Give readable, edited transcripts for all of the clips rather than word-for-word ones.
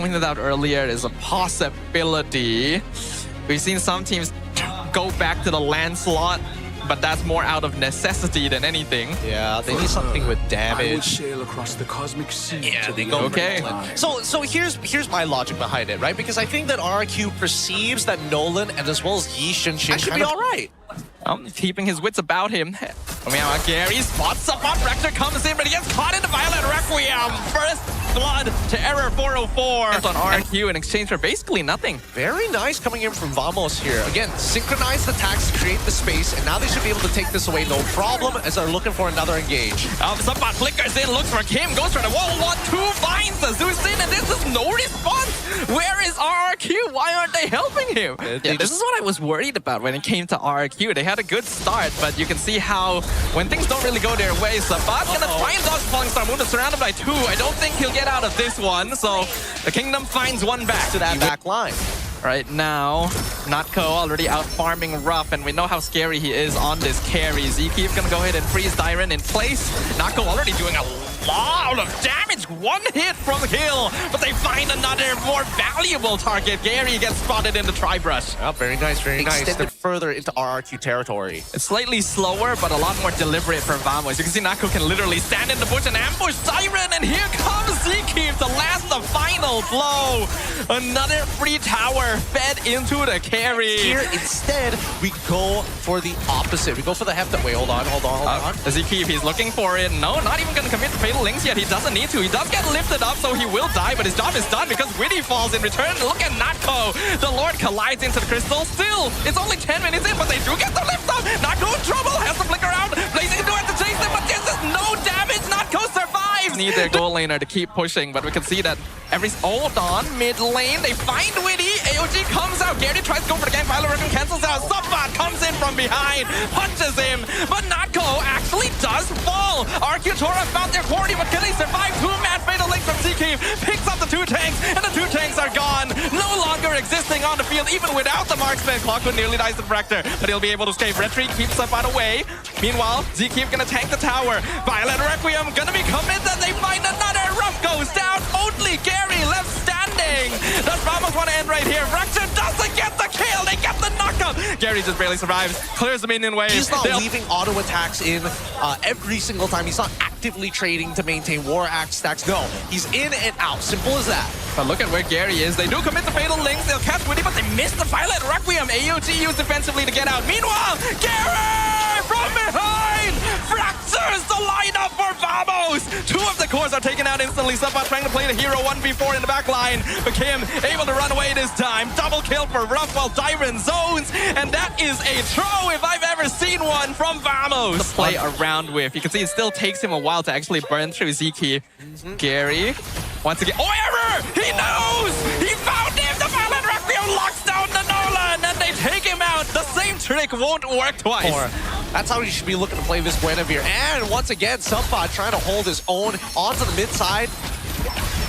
pointed out earlier, is a possibility. We've seen some teams go back to the land slot, but that's more out of necessity than anything. Yeah, they need something with damage. Sail across the cosmic sea. Yeah, they go Okay. So here's my logic behind it, right? Because I think that RRQ perceives that Nolan and as well as Yi Shen-Shin should be all right. Keeping his wits about him. Meanwhile, Gary spots up on Rector, comes in, but he gets caught in the Violet Requiem. First blood to Error 404 on RRQ in exchange for basically nothing. Very nice coming in from Vamos here. Again, synchronized attacks to create the space, and now they should be able to take this away no problem as they're looking for another engage. Subbot flickers in, looks for Kim, goes for the wall, 1-2, finds the Zeus in, and this is no response. Where is RRQ? Why aren't they helping him? This is what I was worried about when it came to RRQ. They had a good start, but you can see how when things don't really go their way, Sabat gonna try and dodge Falling Star Moon, is surrounded by 2. I don't think he'll get out of this one, so the Kingdom finds one back To that back line. right now. Natko already out farming Ruff, and we know how scary he is on this carry. Zkeef gonna go ahead and freeze Dyren in place. Natko already doing a lot of damage. One hit from the kill, but they find another more valuable target. Gary gets spotted in the tri-brush. Oh, very nice, very nice. Extended They're further into RRQ territory. It's slightly slower, but a lot more deliberate for Vamos. You can see Natko can literally stand in the bush and ambush Dyren, and here comes Zkeef to last the final blow. Another free tower fed into the carry. Here, instead, we go for the opposite. We go for the heft. Wait, hold on. Zkeef, he's looking for it. No, not even going to commit Fatal Links yet. He doesn't need to. He does get lifted up, so he will die, but his job is done because Witty falls in return. Look at Natko. The Lord collides into the crystal. Still, it's only 10 minutes in, but they do get the lift up. Natko in trouble. Has to flick around. Blazing do have to chase them, but this is no damage. Natko survives. Need their goal laner to keep pushing, but we can see that hold on, mid lane, they find Witty. AOG comes out. Gary tries to go for the gang. Violet Requiem cancels out. Subbot comes in from behind, punches him, but Natko actually does fall. RRQ TORA found their quarry, but can they survive? 2-man Fatal Link from Zkeef picks up the 2 tanks, and the 2 tanks are gone. No longer existing on the field, even without the marksman. Clockwood nearly dies to Fractor, but he'll be able to escape. Retreat keeps Subbot away. Meanwhile, Zkeef gonna tank the tower. Violet Requiem gonna be committed. They find another. Ruff goes down. Only Gary left standing. Does Ramos want to end right here? Fractor doesn't get the kill. They get the knockup. Gary just barely survives. Clears the minion wave. He's not leaving auto attacks in every single time. He's not actively trading to maintain war axe stacks. No, he's in and out. Simple as that. But look at where Gary is. They do commit the Fatal Links. They'll catch Witty, but they miss the Violet Requiem. AOG used defensively to get out. Meanwhile, Gary from behind! Fractures the lineup for Vamos! 2 of the cores are taken out instantly. Subbot trying to play the hero 1v4 in the back line. But Kim able to run away this time. Double kill for Ruff while Dyren zones. And that is a throw if I've ever seen one from Vamos. To play around with. You can see it still takes him a while to actually burn through Zkeef. Gary, once again. Oh, Error! He knows! He found him! The Violet Requiem locks down the Nolan, and they take him out. The same trick won't work twice. That's how you should be looking to play this Guinevere. And once again, Subbot trying to hold his own onto the mid side.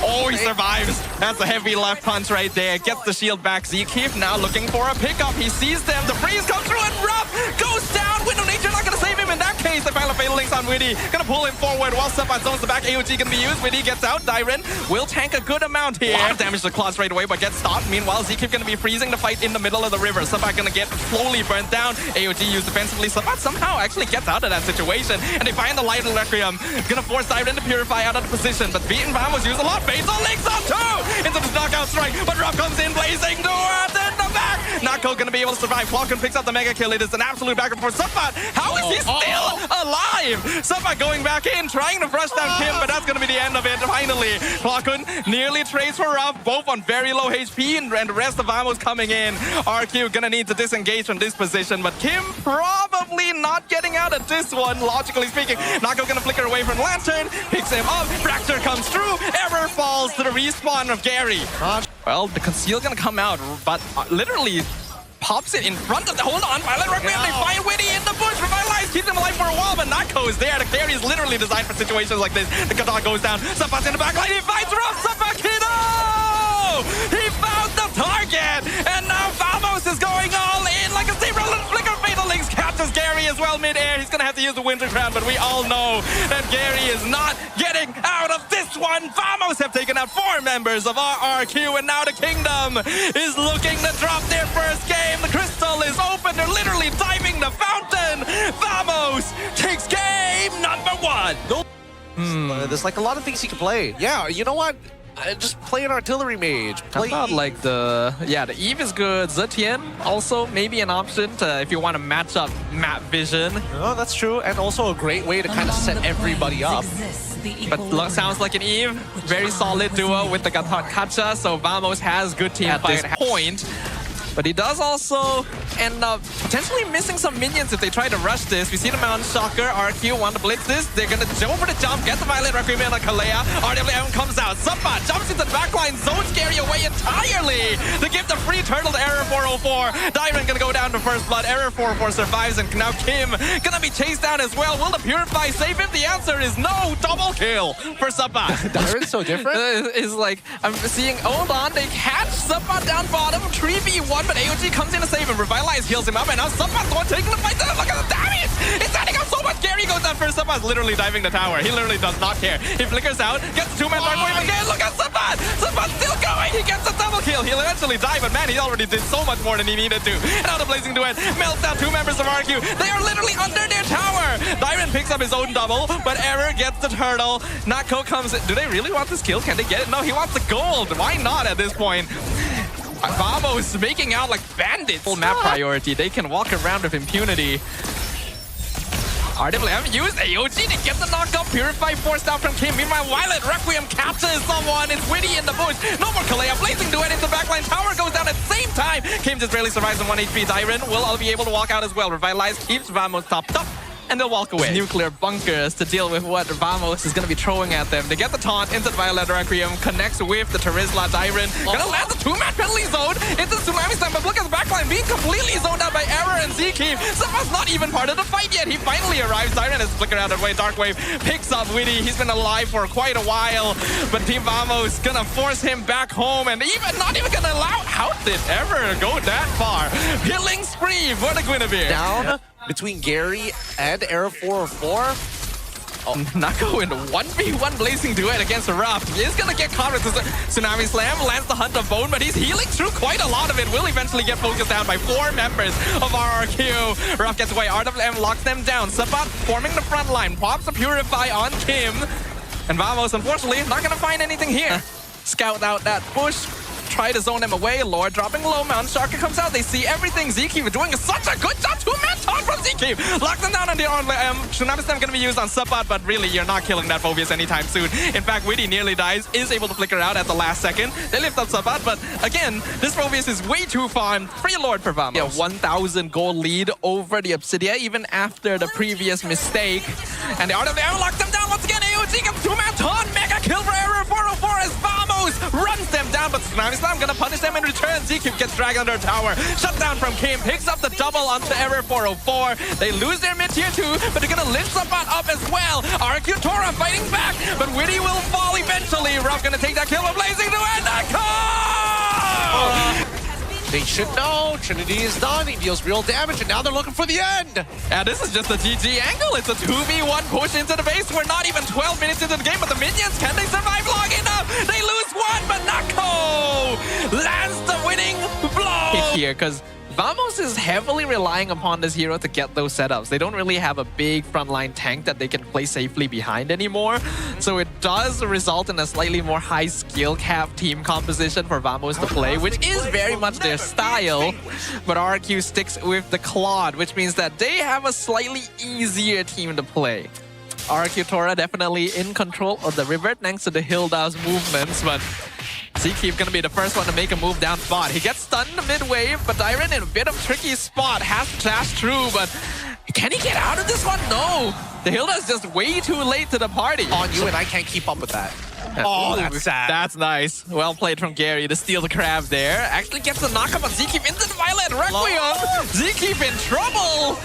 Oh, he survives. That's a heavy left punch right there. Gets the shield back. Zkeef now looking for a pickup. He sees them. The freeze comes through, and Ruff goes down. Window Nature not going to save him in that case. The final Fatal Links on Witty. Going to pull him forward while Subbot zones the back. AOG going to be used. Witty gets out. Dyren will tank a good amount here. Damage to Claws right away, but gets stopped. Meanwhile, Zkeef going to be freezing the fight in the middle of the river. Subbot going to get slowly burnt down. AOG used defensively. Subbot somehow actually gets out of that situation, and they find the Light Requiem. Going to force Dyren to purify out of the position, but beaten Vamos use a lot. Fatal Links on 2 into the knockout strike, but Ruff comes in blazing towards in the back. Natko gonna be able to survive. Falcon picks up the mega kill. It is an absolute back and forth. Subbot, how is he still alive? Subbot going back in, trying to brush down Kim, but that's gonna be the end of it. Finally, Falcon nearly trades for Ruff, both on very low HP, and the rest of Vamos coming in. RQ gonna need to disengage from this position, but Kim probably not getting out of this one, logically speaking. Natko gonna flicker away from Lantern, picks him up. Fracture comes through. Error falls to the respawn of Gary. Well, the Conceal gonna come out, but literally pops it in front of the... Hold on, Violet Requiem, they find Witty in the bush, revitalize, keeps him alive for a while, but Natko is there. The carry is literally designed for situations like this. The Qatar goes down, Subbot's in the back line, he fights Ruff, Subbot Kiddo! He found the target, and now Vamos is going all in like a zebra. Flicker Fatal Links catches Gary as well mid-air. He's gonna have to use the Winter Crown, but we all know that Gary is not getting out of this one. Vamos have taken out 4 members of RRQ, and now the Kingdom is looking to drop their first game. The crystal is open. They're literally diving the fountain. Vamos takes game number 1. There's like a lot of things he can play. Yeah, you know what? Just play an artillery mage. How about like the Eve is good. Zetian also maybe an option to if you want to match up map vision. Oh, that's true, and also a great way to kind of set everybody up. But sounds like an Eve. Very solid duo with the Kacha, so Vamos has good team at this point. But he does also end up potentially missing some minions if they try to rush this. We see the Mountain Shocker, RQ want to blitz this. They're going to go for the jump, get the Violet Requiem on Kalea. RWM comes out. Subba jumps into the backline, zones Gary away entirely to give the free turtle to Error 404. Diamond going to go down to first blood. Error 404 survives, and now Kim going to be chased down as well. Will the Purify save him? The answer is no. Double kill for Subba. Diamond's so different. Is like, I'm seeing, hold on, they catch Subba down bottom, 3v1. But AOG comes in to save him. Revitalize heals him up, and now Subba's the one taking the fight. Look at the damage! It's adding up so much. Gary goes down first. Subba's literally diving the tower. He literally does not care. He flickers out, gets 2-man Dark Wave again. Look at Subba! Subba's still going. He gets a double kill. He'll eventually die, but man, he already did so much more than he needed to. And now the Blazing Duet melts down 2 members of RQ. They are literally under their tower. Diamond picks up his own double, but Error gets the turtle. Nako comes in. Do they really want this kill? Can they get it? No, he wants the gold. Why not at this point? Vamos making out like bandits. Full map priority. They can walk around with impunity. RWM used AOG to get the knockup. Purify forced out from Kim. Meanwhile, Violet Requiem captures someone. It's Witty in the bush. No more Kalea. Blazing Duet into the backline. Tower goes down at the same time. Kim just barely survives on 1 HP. Tyron will all be able to walk out as well. Revitalize keeps Vamos topped up, and they'll walk away. Nuclear bunkers to deal with what Vamos is going to be throwing at them. They get the taunt into the Violet Requiem, connects with the Terizla Dyron. Gonna land the 2-man penalty zone into the Tsunami Slam, but look at the backline being completely zoned out by Error and Zkeep. Subba's not even part of the fight yet. He finally arrives. Dyron has flickered out of the way. Dark Wave picks up Witty. He's been alive for quite a while, but Team Vamos gonna force him back home, and even not even gonna allow. How did Error go that far? Killing spree for the Guinevere. Down between Gary and Error 404. Oh, Nako in 1v1 Blazing Duet against Ruff. He is gonna get caught with the Tsunami Slam, lands the Hunt of Bone, but he's healing through quite a lot of it. Will eventually get focused down by 4 members of RRQ. Ruff gets away, RWM locks them down. Sabat forming the front line, pops the Purify on Kim. And Vamos, unfortunately, not gonna find anything here. Scout out that bush. Try to zone them away. Lord dropping low. Mountain Sharker comes out. They see everything. Zkeep doing such a good job. 2-man taunt from Zkeep. Lock them down on the Tsunami Slam going to be used on Subbat, but really, you're not killing that Phobius anytime soon. In fact, Witty nearly dies. Is able to flicker out at the last second. They lift up Subbat, but again, this Phobius is way too farmed. Free Lord for Vamos. Yeah, 1,000 gold lead over the Obsidia, even after the previous mistake. And the Art of the Air locks them down once again. AOG gets 2-man taunt. Mega kill for Error 404 as Vamos runs them down, but Tsunami Slam gonna punish them in return. Zkeep gets dragged under a tower. Shut down from Kim. Picks up the double onto Error 404. They lose their mid-tier 2, but they're gonna lift Subbat up as well. RRQ TORA fighting back, but Witty will fall eventually. Ruff gonna take that kill with Blazing Duet. They should know. Trinity is done. He deals real damage, and now they're looking for the end. Yeah, this is just a GG angle. It's a 2v1 push into the base. We're not even 12 minutes into the game, but the minions, can they survive long enough? They lose 1, but Nako lands the winning blow. Here, because Vamos is heavily relying upon this hero to get those setups. They don't really have a big frontline tank that they can play safely behind anymore. So it does result in a slightly more high skill cap team composition for Vamos to play, which is very much their style. But RRQ sticks with the Claude, which means that they have a slightly easier team to play. RRQ TORA definitely in control of the river thanks to the Hilda's movements, but Zkeep gonna be the first one to make a move down spot. He gets stunned mid-wave, but Dyron in a bit of tricky spot. Has to dash through, but can he get out of this one? No! The Hilda's just way too late to the party. On you, and I can't keep up with that. Oh, that's sad. That's nice. Well played from Gary to steal the crab there. Actually gets the knockup on Zkeep into the Violet Requiem. Zkeep in trouble.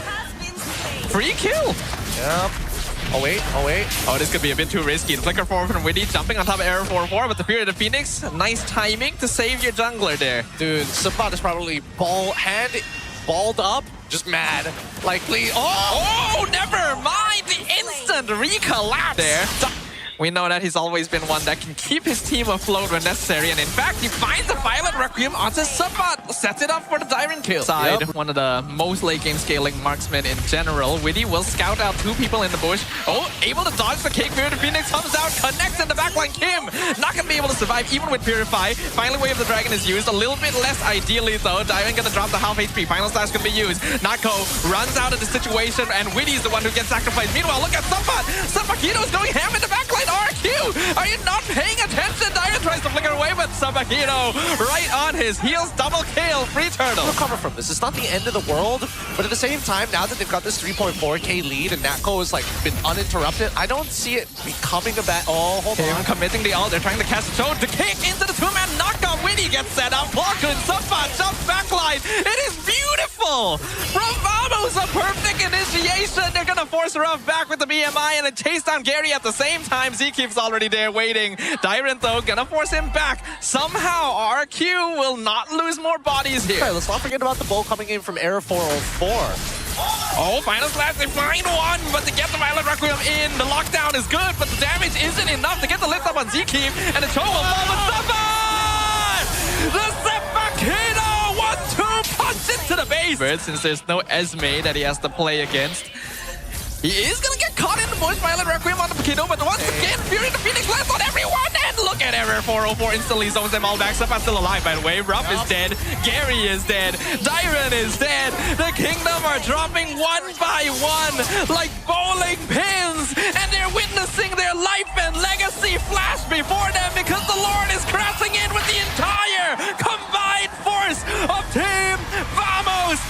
Free kill. Yep. Oh wait, oh wait. Oh, this could be a bit too risky. The flicker forward from Witty, jumping on top of Error 404, but the Fury of the Phoenix, nice timing to save your jungler there. Dude, Subbat is probably balled up, just mad. Like, please. Oh, never mind. The instant recollapse there. We know that he's always been one that can keep his team afloat when necessary, and in fact, he finds a Violet Requiem onto Sabat, sets it up for the Tyrant kill. Side, one of the most late game scaling marksmen in general. Witty will scout out 2 people in the bush. Oh, able to dodge the Cake Beard. Phoenix comes out, connects in the backline. Kim not gonna be able to survive even with Purify. Finally, Wave of the Dragon is used. A little bit less ideally though. Diamond gonna drop the half HP. Final Slash gonna be used. Nako runs out of the situation, and Witty's the one who gets sacrificed. Meanwhile, look at Sabat. Sabakito's going ham in the backline. RRQ, are you not paying attention? Diamond tries to flicker away, but Sabakito right on his heels. Double kill. Free turtle. Recover from this. It's not the end of the world, but at the same time, now that they've got this 3.4k lead and Nako has like been uninterrupted, I don't see it becoming a bad. Oh, hold Kim on. committing the ult. They're trying to cast a toad to kick into the 2-man knockout. Witty gets set up. Balkun, Sabat, jump backline. It is beautiful. From Vamos, a perfect initiation. They're gonna force her off back with the BMI and a chase down Gary at the same time. Zkeep's already there waiting. Tyrant though gonna force him back. Somehow RQ will not lose more bodies here. Okay, let's not forget about the bow coming in from Error 404. Oh, Final Slash, they find one, but to get the Violet Requiem in, the lockdown is good, but the damage isn't enough to get the lift up on Zkeep, and the toe will fall with Sabat! The Sepakito 1-2 punch into the base! But since there's no Esme that he has to play against, he is gonna get caught in the bush. Violet Requiem on the Paquito, but once again, Fury the Phoenix lands on everyone, and look at Error 404 instantly zones them all back. Sabat's still alive, by the way. Ruff is dead. Gary is dead. Dyron is dead. The Kingdom are dropping one by one like bowling pins, and they're witnessing their life and legacy flash before them because the Lord is crashing in with the entire combined force of Team Vamos.